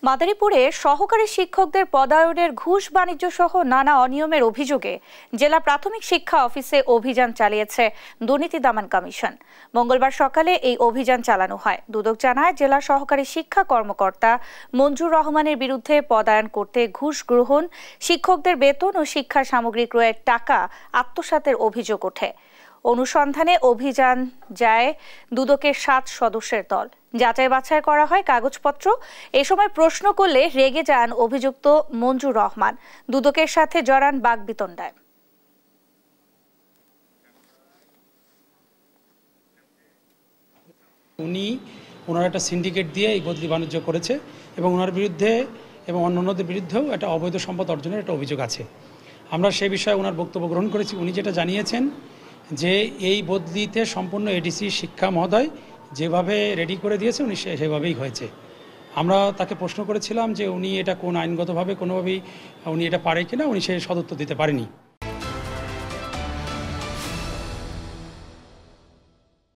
মাদারীপুরে সহকারী শিক্ষকদের পদায়নের ঘুষ বাণিজ্য সহ নানা অনিয়মের অভিযোগে জেলা প্রাথমিক শিক্ষা অফিসে অভিযান চালিয়েছে দুর্নীতি দমন কমিশন। মঙ্গলবার সকালে এই অভিযান চালানো হয়। দুদক জানায়, জেলা সহকারী শিক্ষা কর্মকর্তা মঞ্জুর রহমানের বিরুদ্ধে পদায়ন করতে ঘুষ গ্রহণ, শিক্ষকদের বেতন ও শিক্ষা সামগ্রী ক্রয়ের টাকা আত্মসাতের অভিযোগ ওঠে। অনুসন্ধানে অভিযান যায় দুদকের 7 সদস্যের দল। যাচাই বাছাই করা হয় কাগজপত্র। এ সময় প্রশ্ন করলে রেগে যান অভিযুক্ত মঞ্জুর রহমান, দুদকের সাথে জড়ান বাকবিতণ্ডায়। ওনার একটা সিন্ডিকেট দিয়ে এই বদলি বাণিজ্য করেছে এবং ওনার বিরুদ্ধে এবং অন্যান্যদের বিরুদ্ধেও একটা অবৈধ সম্পদ অর্জনের একটা অভিযোগ আছে। আমরা সেই বিষয়ে ওনার বক্তব্য গ্রহণ করেছি। উনি যেটা জানিয়েছেন যে এই বদলিতে সম্পূর্ণ এডিসি শিক্ষা মহোদয় যেভাবে রেডি করে দিয়েছে উনি সেভাবেই হয়েছে। আমরা তাকে প্রশ্ন করেছিলাম যে উনি এটা কোন আইনগতভাবে কোনোভাবেই উনি এটা পারে কিনা, উনি সে সদুত্তর দিতে পারেনি।